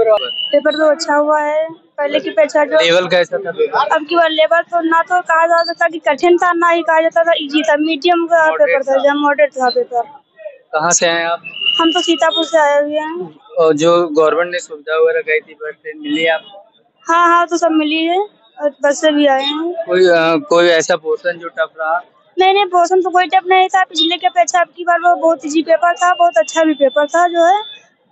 Paper तो अच्छा हुआ है पहले की अपेक्षा। जो लेवल कैसा था? अब की बार लेवल तो ना तो कहा जा सकता कि कठिन था, ना ही कहा जाता था इजी था, मीडियम का पेपर था, जब मॉडरेट था पेपर। कहाँ से आए आप? हम तो सीतापुर से आए हुए हैं। और जो गवर्नमेंट ने सुविधा वगैरह गई थी बस ट्रेन मिली आपको? हाँ हाँ, तो सब मिली है और बस से भी आए हैं। कोई ऐसा पोर्शन जो टफ रहा? नहीं, पोर्शन तो कोई टफ नहीं था पिछले की अपेक्षा। अब की बार वो बहुत इजी पेपर था, बहुत अच्छा भी पेपर था जो है।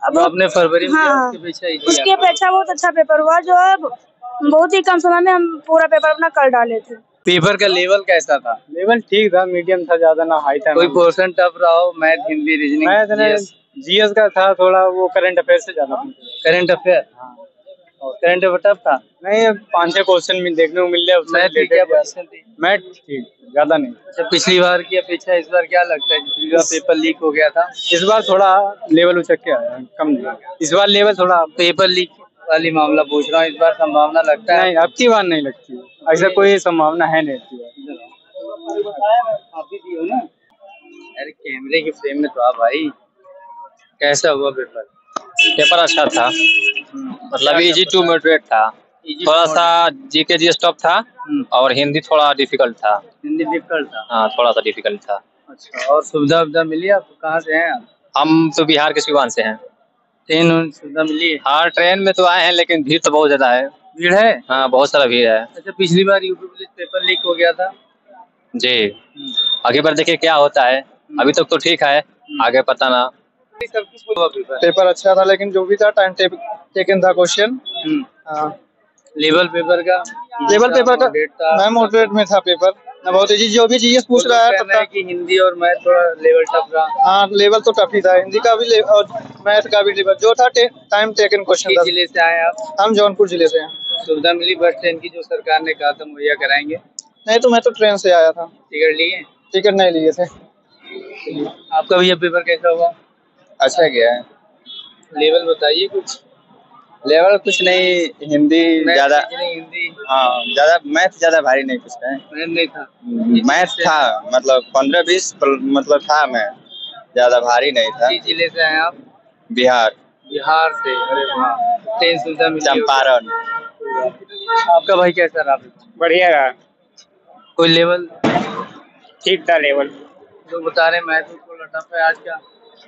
अब आपने फरवरी में हाँ, उसकी अपेक्षा बहुत अच्छा पेपर हुआ जो है। बहुत ही कम समय में हम पूरा पेपर अपना कर डाले थे। पेपर का लेवल कैसा था? लेवल ठीक था, मीडियम था, ज्यादा ना हाई था। कोई पोर्शन टफ रहा हो? Math, Hindi, reasoning? Math GS का था थोड़ा, वो करंट अफेयर से ज्यादा। Current affair? हाँ। और करंट अफेयर टफ था? नहीं, 5-6 क्वेश्चन में देखने को मिल रहा है। मैथ की क्या पोजीशन थी? मैथ ठीक, ज्यादा नहीं। अच्छा, पिछली बार की अपेक्षा इस बार क्या लगता है? पिछली बार पेपर लीक हो गया था, इस बार थोड़ा लेवल उचक के आया, कम नहीं। इस बार लेवल थोड़ा। पेपर लीक वाली मामला पूछ रहा हूँ, इस बार संभावना लगता है? नहीं, अब की बार नहीं लगती, ऐसा कोई संभावना है नहीं। आप ही दी हो ना? अरे कैमरे के फ्रेम में तो आप भाई। कैसा हुआ पेपर? पेपर अच्छा था, मतलब इजी टू मॉडरेट था। थोड़ा सा जीके जीएस टफ था और हिंदी थोड़ा डिफिकल्ट था। हिंदी डिफिकल्ट था? हाँ, थोड़ा सा डिफिकल्ट था। अच्छा, और सुविधा उविधा मिली आपको? कहाँ से हैं आप? हम तो बिहार के सिवान से हैं। ट्रेन सुविधा मिली? हाँ, ट्रेन में तो आए हैं, लेकिन भीड़ तो बहुत ज्यादा है। भीड़ है? हाँ, बहुत सारा भीड़ है। अच्छा, पिछली बार यूपी पुलिस पेपर लीक हो गया था जी। आगे पर देखिए क्या होता है। अभी तक तो ठीक है, आगे पता ना। पेपर अच्छा था, लेकिन जो भी था टाइम टेकन था क्वेश्चन। लेवल पेपर का? लेवल पेपर का मैं मॉडरेट में था पेपर, बहुत इजी। जो भी जीएस पूछ रहा है पता है कि हिंदी और मैथ थोड़ा लेवल टफ रहा? हाँ, लेवल तो टफ ही था, हिंदी का भी और मैथ का भी लेवल जो था टाइम टेकन क्वेश्चन था। जिले से आए आप? हम जौनपुर जिले से हैं। सुविधा मिली बस ट्रेन की जो सरकार ने कहा था मुहैया कराएंगे? नहीं, तो मैं तो ट्रेन से आया था। टिकट लिए? टिकट नहीं लिए थे। आपका भैया पेपर कैसा हुआ? अच्छा गया है। लेवल बताइए कुछ। लेवल कुछ नहीं, हिंदी ज्यादा। हिंदी? हाँ, ज्यादा मैथ ज्यादा भारी नहीं कुछ है। मैथ नहीं था? मैथ था, मतलब 15-20 मतलब था, मैथ ज्यादा भारी नहीं था। किस जिले से हैं आप? बिहार। बिहार से? अरे वाह, ट्रेन सुविधा मिली? चंपारण। आपका भाई कैसा रहा? बढ़िया रहा। कोई लेवल? ठीक था लेवल। जो बता रहे मैथ थोड़ा टफ है आज का?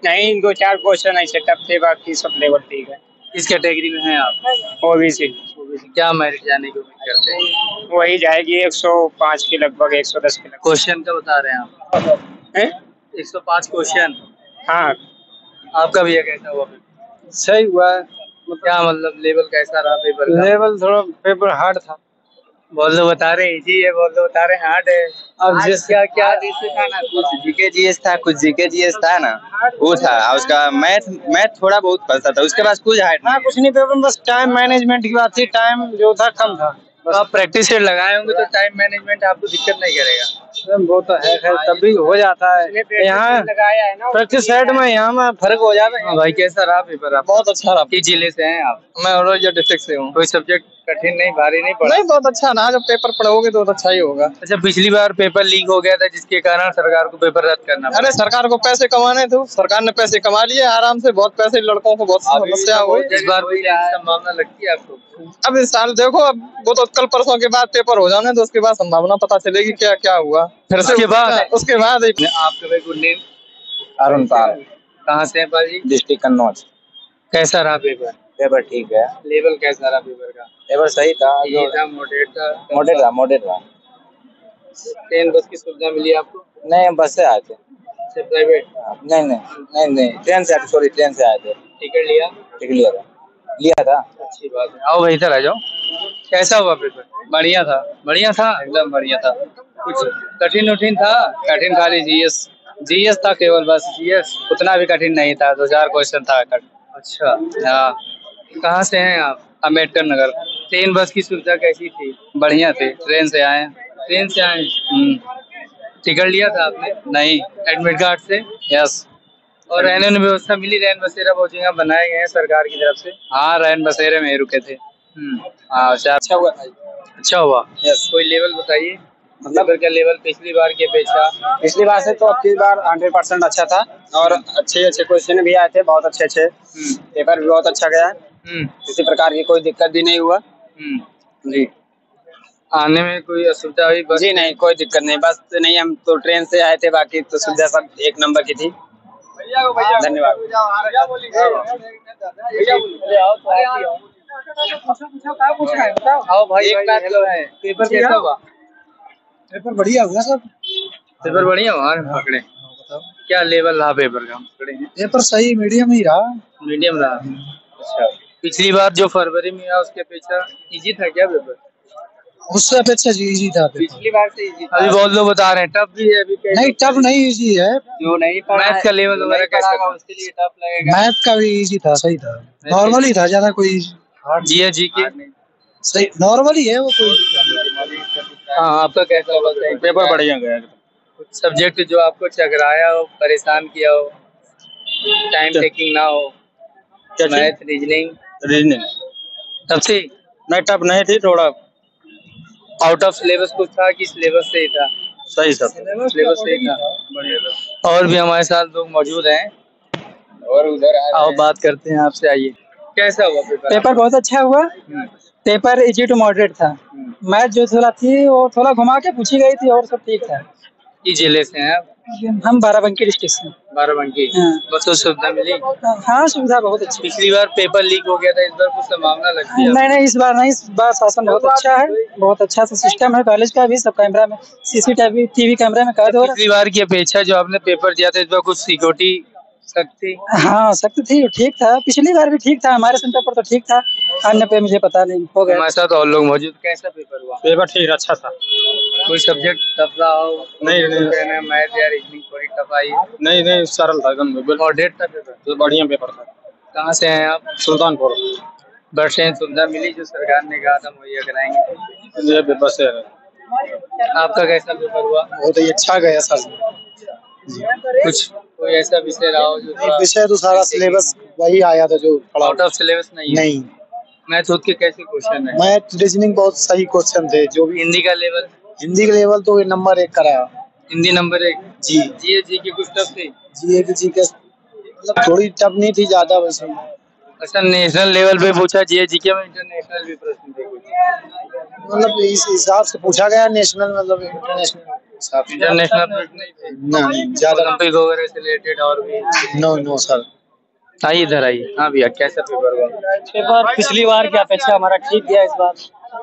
नहीं, 2-4 क्वेश्चन ऐसे टफ थे, बाकी सब लेवल ठीक है। किस कैटेगरी में हैं आप? ओबीसी। क्या मेरिट जाने की उम्मीद करते हैं? वही जाएगी 105 के लगभग, 110 के लगभग। क्वेश्चन का बता रहे हैं आप? 105 क्वेश्चन? हाँ। आपका भैया कैसा हुआ? सही हुआ। क्या मतलब लेवल कैसा रहा पेपर का? लेवल थोड़ा पेपर हार्ड था। बोल दो बता रहे इजी है, बोल दो बता रहे हार्ड है। अब जिस क्या क्या था ना, कुछ जीके जीएस था, कुछ जीके जीएस था ना, वो था। और उसका मैथ थोड़ा बहुत फंसा था, उसके बाद कुछ हार्ड हाँ, कुछ नहीं पेपर में, बस टाइम मैनेजमेंट की बात थी। टाइम जो था कम था। तो आप प्रैक्टिस सेट लगाए होंगे तो टाइम मैनेजमेंट आपको दिक्कत नहीं करेगा? वो तो है, तब भी हो जाता है। यहाँ प्रैक्टिस सेट में यहाँ में फर्क हो जाता है। भाई कैसा रहा पेपर आप? बहुत अच्छा रहा। किस जिले से हैं आप? मैं औरैया डिस्ट्रिक्ट से हूँ। कोई सब्जेक्ट कठिन नहीं, भारी नहीं पड़ा? नहीं, बहुत अच्छा रहा। जब पेपर पढ़ोगे तो अच्छा ही होगा। अच्छा, पिछली बार पेपर लीक हो गया था जिसके कारण सरकार को पेपर रद्द करना पड़ा। अरे सरकार को पैसे कमाने थे, सरकार ने पैसे कमा लिए आराम से। बहुत पैसे लड़कों को, बहुत समस्या हुई। इस बार कोई संभावना लगती है आपको? अब इस साल देखो, अब वो तो कल परसों के बाद पेपर हो जाने, तो उसके बाद संभावना पता चलेगी क्या क्या हुआ। फिर से उसके बाद आपका भाई गुड नेम? अरुण पाल। कहाँ से हैं पाजी? डिस्ट्रिक्ट कन्नौज। कैसा रहा पेपर? पेपर ठीक है। लेवल कैसा रहा पेपर का? पेपर सही था, मॉडरेट था? मॉडरेट था। ट्रेन बस की सुविधा मिली आपको? नहीं, बस से आए थे। प्राइवेट? नहीं, ट्रेन से आए थे। सॉरी, ट्रेन से आए थे। टिकट लिया? टिकट लिया था। अच्छी बात है, आओ भाई इधर आ जाओ। कैसा हुआ पेपर? बढ़िया था। बढ़िया था? एकदम बढ़िया था। कुछ कठिन उठिन था? कठिन खाली जीएस था केवल, बस जीएस उतना भी कठिन नहीं था। 2-4 क्वेश्चन था। अच्छा, हाँ। कहाँ से हैं आप? अम्बेडकर नगर। ट्रेन बस की सुविधा कैसी थी? बढ़िया थी, ट्रेन से आए। ट्रेन से आए? टिकट लिया था आपने? नहीं। एडमिट कार्ड से? यस। और रहने की व्यवस्था मिली? रैन बसेरा कोचिंग बनाए गए हैं सरकार की तरफ से? हाँ, रैन बसेरे में रुके थे। हाँ, अच्छा हुआ। अच्छा हुआ। यस। कोई लेवल बताइए, मतलब क्या लेवल पिछली बार की अपेक्षा? पिछली बार से तो अब की बार 100% अच्छा था, और अच्छे क्वेश्चन भी आए थे, बहुत अच्छे। पेपर भी बहुत अच्छा गया। किसी प्रकार की कोई दिक्कत भी नहीं हुआ। जी आने में कोई असुविधा हुई? बस जी नहीं, कोई दिक्कत नहीं, बस नहीं, हम तो ट्रेन से आए थे, बाकी तो सुविधा सब एक नंबर की थी। धन्यवाद। आओ भाई, एक बात है, पेपर कैसा हुआ? पेपर बढ़िया हुआ सब। पेपर बढ़िया हुआ? पकड़े क्या लेवल रहा पेपर का? पकड़े हैं पेपर सही मीडियम ही रहा। मीडियम रहा। अच्छा, पिछली बार जो फरवरी में आया उसके अपेक्षा इजी था क्या पेपर? उससे अपेक्षा इजी था पेपर। पिछली बार से इजी था। अभी बहुत लोग बता रहे हैं टफ भी है। अभी नहीं, टफ नहीं, इजी है। जो नहीं पढ़ा मैथ का लेवल वगैरह कैसा था? उसके लिए टफ लगेगा। मैथ का भी इजी था, सही था, नॉर्मल ही था, ज्यादा कोई जी के सही नॉर्मल ही है वो, कोई। हाँ, आपका कैसा हुआ? पेपर बढ़िया गया। कुछ सब्जेक्ट जो आपको चकराया हो, परेशान किया हो, टाइम टेकिंग ना हो? मैथ, रीजनिंग तब से नहीं, टफ नहीं थी, थोड़ा आउट ऑफ सिलेबस कुछ था कि सिलेबस से ही था? सही सब सिलेबस से ही था। और भी हमारे साथ लोग मौजूद हैं और उधर आओ बात करते हैं आपसे। आइए, कैसा हुआ पेपर? पेपर बहुत अच्छा हुआ। पेपर इजी टू मॉडरेट था। मैथ जो थोड़ा थी वो थोड़ा घुमा के पूछी गई थी और सब ठीक था। किस जिले से हैं आप? हम बाराबंकी डिस्ट्रिक्ट से। बाराबंकी। हाँ। बस तो सुविधा मिली? हाँ, सुविधा बहुत अच्छी। पिछली बार पेपर लीक हो गया था, इस बार कुछ संभावना लगती है? नहीं, इस बार नहीं, इस बार शासन बहुत अच्छा है, बहुत अच्छा सा सिस्टम है कॉलेज का भी। सब कैमरा में CCTV कैमरा में कैद हो रहा है। पिछली बार की अपेक्षा जो आपने पेपर दिया था, इस बार कुछ सिक्योरिटी सख्त थी? हाँ, सख्त थी, ठीक था। पिछली बार भी ठीक था, हमारे सेंटर पर तो ठीक था, अन्य पे मुझे पता नहीं हो गया। हमारे साथ और लोग मौजूद। कैसा पेपर हुआ? पेपर ठीक, अच्छा था। कोई सब्जेक्ट टफ रहा हो? नहीं, मैथ या रीजनिंग थोड़ी टफ आई? नहीं, सरल था एकदम, मॉडरेट था पेपर? तो बढ़िया पेपर था। कहाँ से हैं आप? सुल्तानपुर। बस ट्रेन सुविधा मिली जो सरकार ने कहा था मुहैया कराएंगे? ये पेपर से आपका कैसा पेपर हुआ? बहुत ही अच्छा गया सर। कुछ कोई ऐसा विषय रहा हो जो विषय तो सारा सिलेबस वही आया था जो आउट ऑफ सिलेबस नहीं है? नहीं, मैथ के कैसे क्वेश्चन है? मैथ रीजनिंग बहुत सही क्वेश्चन थे। जो भी हिंदी का लेवल? हिंदी का लेवल तो नंबर 1 का रहा। हिंदी नंबर 1? जी। जी के कुछ टफ थी? जी के मतलब थोड़ी टफ नहीं थी, ज्यादा वैसे। अच्छा, नेशनल लेवल पे पूछा जीके में? इंटरनेशनल भी प्रश्न थे कुछ? मतलब इस हिसाब से पूछा गया, नेशनल मतलब इंटरनेशनल इंटरनेशनल प्रश्न नहीं थे? नहीं, ज्यादा ओलंपिक वगैरह से रिलेटेड और भी? No sir. आइए इधर आइए। हाँ भैया, कैसा पेपर हुआ? पेपर पिछली बार की अपेक्षा हमारा ठीक गया इस बार।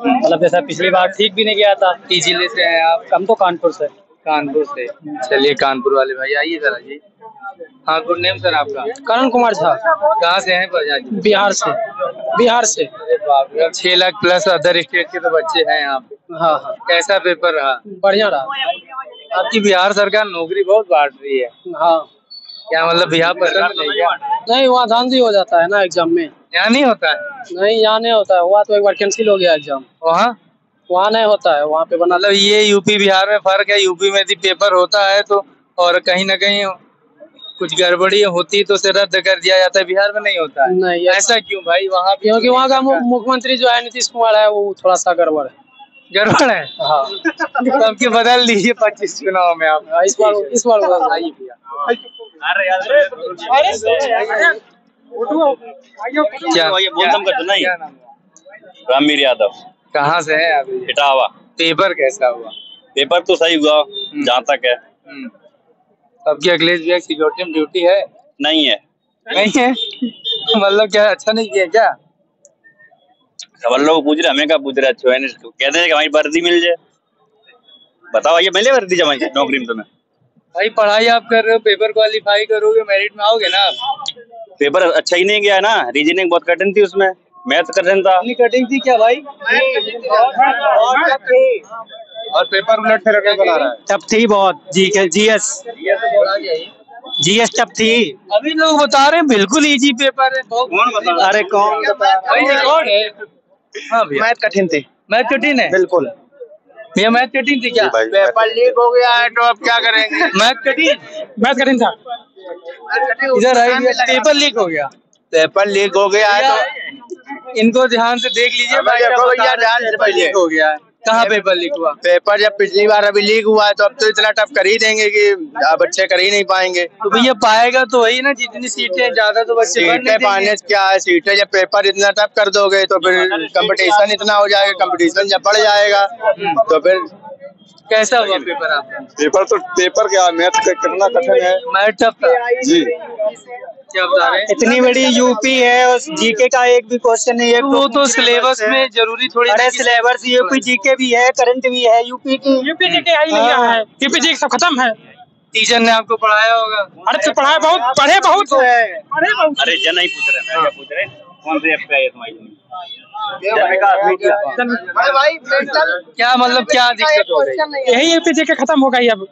मतलब जैसा पिछली बार ठीक भी नहीं गया था। किस जिले से हैं आप? हम तो कानपुर से। कानपुर से। चलिए, कानपुर वाले भाई आइए इधर आइए। हाँ, गुड नेम सर आपका? करण कुमार झा। कहाँ से हैं प्रजा जी? बिहार से। अरे बाप रे, 6 लाख प्लस अदर स्टेट के तो बच्चे हैं यहाँ पे। हाँ, कैसा पेपर रहा? बढ़िया रहा। आपकी बिहार सरकार नौकरी बहुत बांट रही है। हाँ। क्या मतलब बिहार पसंद नहीं क्या? नहीं, वहाँ धांधली हो जाता है ना एग्जाम में। यहाँ नहीं होता है? नहीं, यहाँ नहीं होता है। हुआ तो एक बार कैंसिल हो गया एग्जाम। वहाँ नहीं होता है, वहाँ पे बना। मतलब ये यूपी बिहार में फर्क है। यूपी में भी पेपर होता है तो, और कहीं ना कहीं कुछ गड़बड़ी होती तो उसे रद्द कर दिया जाता है। बिहार में नहीं होता है? नहीं। ऐसा क्यों भाई? वहाँ क्योंकि वहाँ का मुख्यमंत्री जो है नीतीश कुमार है, वो थोड़ा सा गड़बड़ है। हाँ। तो आपके बदल दीजिए 25 चुनाव में आप। इस बार आइए भैया। क्या नाम? रामवीर यादव। कहाँ से है आप? इटावा। पेपर कैसा हुआ? पेपर तो सही हुआ जहाँ तक है। सबकी अखिलेश भैया सिक्योरिटी में ड्यूटी है? नहीं है। नहीं है? मतलब क्या अच्छा नहीं किया क्या? खबर लोग पूछ रहे, हमें क्या पूछ रहे? अच्छा कहते हैं कि हमारी वर्दी मिल जाए। बताओ, ये मिले वर्दी जमा नौकरी में तुम्हें? भाई पढ़ाई आप कर रहे हो, पेपर क्वालिफाई करोगे, मेरिट में आओगे ना आप। पेपर अच्छा ही नहीं गया ना। रीजनिंग बहुत कठिन थी, उसमें मैथ कठिन था। कठिन थी क्या भाई? और पेपर उलट फिर बना रहा है। टफ थी बहुत। जीएस टफ थी। अभी लोग बता रहे हैं बिल्कुल इजी पेपर है। कौन बता रहा? अरे कौन बता रहा? भाई रिकॉर्ड है। हाँ भैया, मैथ कठिन थी। मैथ कठिन है? बिल्कुल भैया, मैथ कठिन थी क्या? पेपर लीक हो गया है तो अब क्या करेंगे? मैथ कठिन था। इधर आइए। पेपर लीक हो गया। पेपर लीक हो गया है तो इनको ध्यान से देख लीजिए। लीक हो गया है। कहाँ पेपर लीक हुआ? पेपर जब पिछली बार अभी लीक हुआ है तो अब तो इतना टफ कर ही देंगे कि बच्चे कर ही नहीं पाएंगे। तो भैया पाएगा तो वही ना, जितनी सीटें ज्यादा तो बच्चे भर नहीं सीटें पाने देंगे। से क्या है, सीटें जब पेपर इतना टफ कर दोगे तो फिर कंपटीशन इतना हो जाएगा, कंपटीशन जब बढ़ जाएगा तो फिर कैसा हुआ पेपर आपका? पेपर क्या, मैथ कितना कठिन है। मैथ टफ था जी, क्या बता रहे हैं? इतनी बड़ी यूपी है और जीके का एक भी क्वेश्चन नहीं है। वो तो सिलेबस में जरूरी थोड़ी। अरे सिलेबस यूपी जीके भी है, करंट भी है, यूपी जीके आई नहीं है, यूपी जीके सब खत्म है। टीचर ने आपको पढ़ाया होगा? अरे तो पढ़े बहुत अरे जन नहीं पूछ रहे, मैं क्या पूछ रहे, कौन से ऐप पे है तुम्हारी? क्या मतलब क्या दिक्कत हो गई? यही यूपी जीके खत्म होगा ही, अब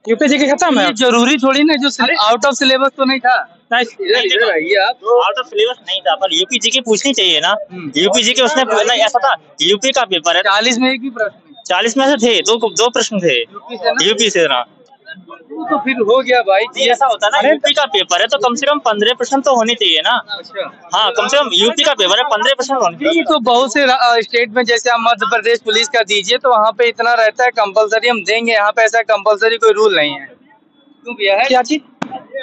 यूपी जीके खत्म है। ये जरूरी थोड़ी ना, जो आउट ऑफ सिलेबस तो नहीं था। इधर आइए आप। आउट ऑफ सिलेबस नहीं था, पर यूपी जी के पूछनी चाहिए ना। यूपी जी के उसमें नहीं, ऐसा था यूपी का पेपर है, 40 में एक ही प्रश्न। 40 में से थे दो प्रश्न थे यूपी से ना। तो फिर हो गया भाई। ऐसा होता है ना, यूपी का पेपर है तो कम से कम 15 प्रश्न तो होने चाहिए ना। अच्छा, हाँ, कम से कम यूपी का पेपर है, 15 प्रश्न होने चाहिए। तो बहुत से स्टेट में, जैसे आप मध्य प्रदेश पुलिस का दीजिए तो वहाँ पे इतना रहता है कंपलसरी हम देंगे, यहाँ पे ऐसा कंपलसरी कोई रूल नहीं है। क्यों भैया है? क्या चीज?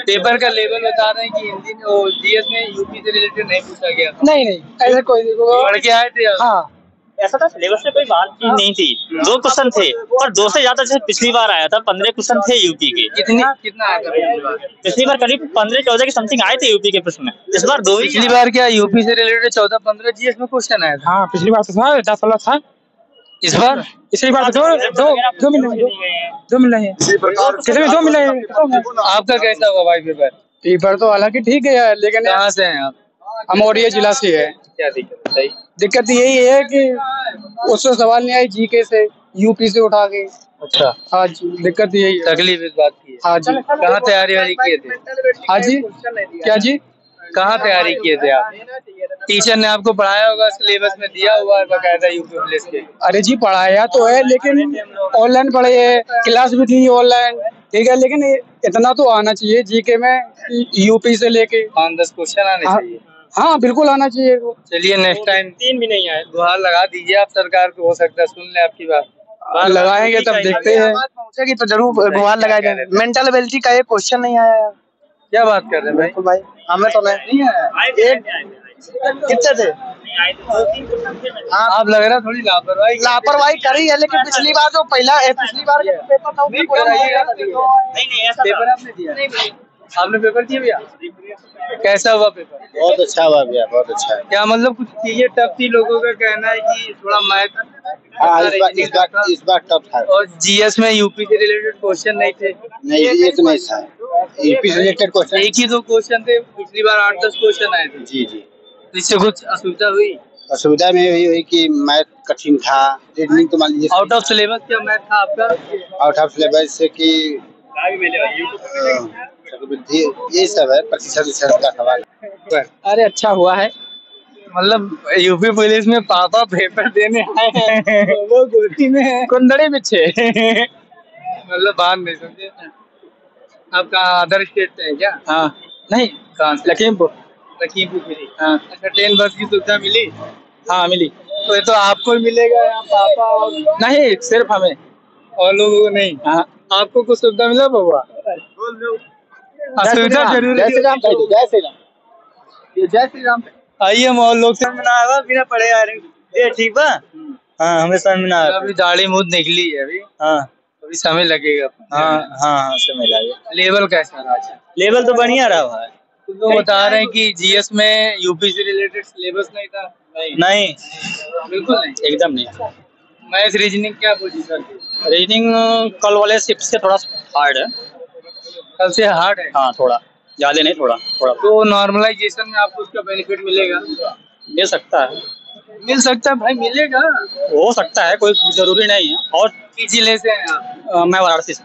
पेपर का लेवल बता रहे हैं कि हिंदी में जीएस में यूपी से रिलेटेड नहीं पूछा गया। नहीं ऐसा कोई पढ़ के आए थे आप? हाँ, ऐसा था, सिलेबस में कोई बात चीज नहीं थी। 2 क्वेश्चन थे, पर 2 से ज्यादा जैसे पिछली बार आया था 15 क्वेश्चन थे यूपी के। कितना आया था पिछली बार करीब 15-14 के समथिंग आए थे यूपी के प्रश्न। इस बार 2 ही। पिछली बार क्या यूपी से रिलेटेड 14-15 जीएस में क्वेश्चन आया था? हाँ पिछली बार तो था 10-16 था। इस बार पिछली बार तो दो मिले हैं। कितने में 2 मिले हैं। आपका कैसा हुआ भाई पेपर? पेपर तो हालांकि ठीक है, लेकिन कहाँ से हैं आप? हम औरैया जिला से है। क्या दिक्कत है? दिक्कत यही है कि उससे सवाल नहीं आई जीके से, यूपी से उठा के। अच्छा, हाँ जी, दिक्कत यही है। तकलीफ इस बात की है। हाँ जी। कहाँ तैयारी वारी किए थे? हाँ जी, क्या जी? कहाँ तैयारी किए थे आप? टीचर ने आपको पढ़ाया होगा, सिलेबस में दिया हुआ है बकायदा यूपी पुलिस के। अरे जी पढ़ाया तो है, लेकिन ऑनलाइन पढ़े है, क्लास भी थी ऑनलाइन, ठीक है, लेकिन इतना तो आना चाहिए जीके में यूपी से लेके 5-10 क्वेश्चन आने चाहिए। हाँ बिल्कुल आना चाहिए। चलिए नेक्स्ट टाइम 3 भी नहीं आए, गुहार लगा दीजिए आप सरकार को, हो सकता है सुन ले आपकी बात। लगाएंगे तब देखते हैं। पहुंचेगी तो जरूर गुहार लगाए जाएंगे। मेंटल एबिलिटी का एक क्वेश्चन नहीं आया। क्या बात कर रहे हैं भाई, हमें तो नहीं आया। कितने थे? आप लग रहा थोड़ी लापरवाही करी है, लेकिन पिछली बार जो पिछली बार का पेपर था उसमें कोई पेपर आपने दिया? आपने पेपर दिया भैया? कैसा हुआ पेपर? बहुत अच्छा हुआ भैया, बहुत अच्छा। क्या मतलब कुछ चीजें टफ थी? लोगों का कहना है कि थोड़ा मैथ इस बार टफ था। और जीएस में यूपी से रिलेटेड क्वेश्चन नहीं थे? नहीं, ये तो नहीं था। यूपी से रिलेटेड क्वेश्चन 1 ही 2 क्वेश्चन थे, पिछली बार 8-10 क्वेश्चन आए थे। जी जी। इससे कुछ असुविधा हुई? असुविधा में यही हुई कि मैथ कठिन था, रीजनिंग तो मान लीजिए आउट ऑफ सिलेबस क्या मैथ था आपका? आउट ऑफ सिलेबस से कि ये सब है, प्रतिशत का सवाल। अरे अच्छा हुआ है, मतलब यूपी पुलिस में पापा पेपर देने आए हैं वो गोटी में कुंदड़ी बिछे मतलब बात नहीं समझे। आप कहाँ अदर स्टेट से हैं क्या? हाँ नहीं, कहाँ से? लखीमपुर। लखीमपुर खीरी। हाँ अच्छा, 10 बस की सुविधा मिली? हाँ मिली। तो ये तो आपको ही मिलेगा या पापा और नहीं, सिर्फ हमें और लोगों को नहीं? हाँ। आपको कुछ सुविधा मिला बउआ? असुविधा जरूर। जय श्री राम, जय श्री राम, जय श्री राम। आइए हम और लोग से बिना पढ़े आ रहे। ठीक बा। हाँ, हमें समझ में ना आ रहा। अभी दाढ़ी मुँह निकली है अभी। हाँ अभी समय लगेगा। हाँ समय लगेगा। लेवल कैसा रहा? अच्छा, लेवल तो बढ़िया रहा भाई। लोग बता रहे हैं कि जीएस में यूपी से रिलेटेड सिलेबस नहीं था। नहीं, बिल्कुल नहीं, एकदम नहीं। मैथ रीजनिंग क्या पोजीशन थी? रीडिंग कल वाले शिफ्ट से थोड़ा हार्ड है। कल से हार्ड है? हाँ, थोड़ा ज्यादा नहीं, थोड़ा। तो नॉर्मलाइजेशन में आपको उसका बेनिफिट मिलेगा? मिल सकता है, मिल सकता है भाई, मिलेगा, हो सकता है, कोई जरूरी नहीं है। और किस जिले से हैं आप? मैं वाराणसी से।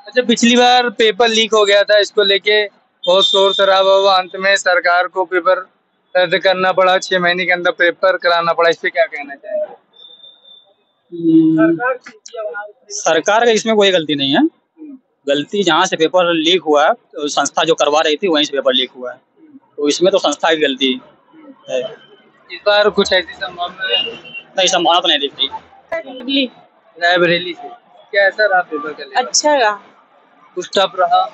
अच्छा, पिछली बार पेपर लीक हो गया था, इसको लेके बहुत शोर शराबा हुआ, अंत में सरकार को पेपर रद्द करना पड़ा, 6 महीने के अंदर पेपर कराना पड़ा, इस पे क्या कहना चाहेंगे? सरकार का इसमें कोई गलती नहीं है। गलती जहाँ से पेपर लीक हुआ है, तो संस्था जो करवा रही थी वहीं से पेपर लीक हुआ है, तो इसमें तो संस्था की गलती है। इस बार कुछ ऐसी संभावना है? नहीं, संभावना तो नहीं दिख रही। रायबरेली से। कैसा रहा पेपर का? अच्छा रहा। कुछ टफ रहा?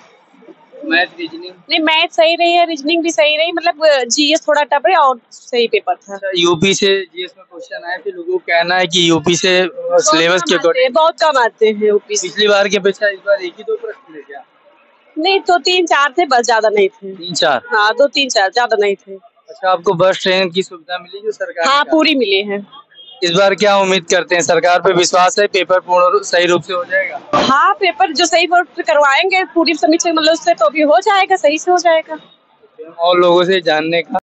Math reasoning? नहीं, मैथ सही रही है, रीजनिंग भी सही रही, मतलब जीएस थोड़ा टफ है और सही पेपर था। यूपी से जीएस में क्वेश्चन आए थे, लोगों का कहना है कि यूपी से सिलेबस के अकॉर्डिंग बहुत कम आते हैं यूपी से। पिछली बार के अपेक्षा इस बार एक ही दो प्रश्न थे क्या? नहीं, तो 3-4 थे बस, ज्यादा नहीं थे। 3-4? हाँ, 2-3-4, ज्यादा नहीं थे। अच्छा, आपको बस ट्रेन की सुविधा मिली जो सरकार? हाँ, पूरी मिली है। इस बार क्या उम्मीद करते हैं? सरकार पे विश्वास है पेपर पूर्ण सही रूप से हो जाएगा? हाँ, पेपर जो सही रूप से करवाएंगे पूरी समीक्षा मतलब उससे तो भी हो जाएगा, सही से हो जाएगा। और लोगों से जानने का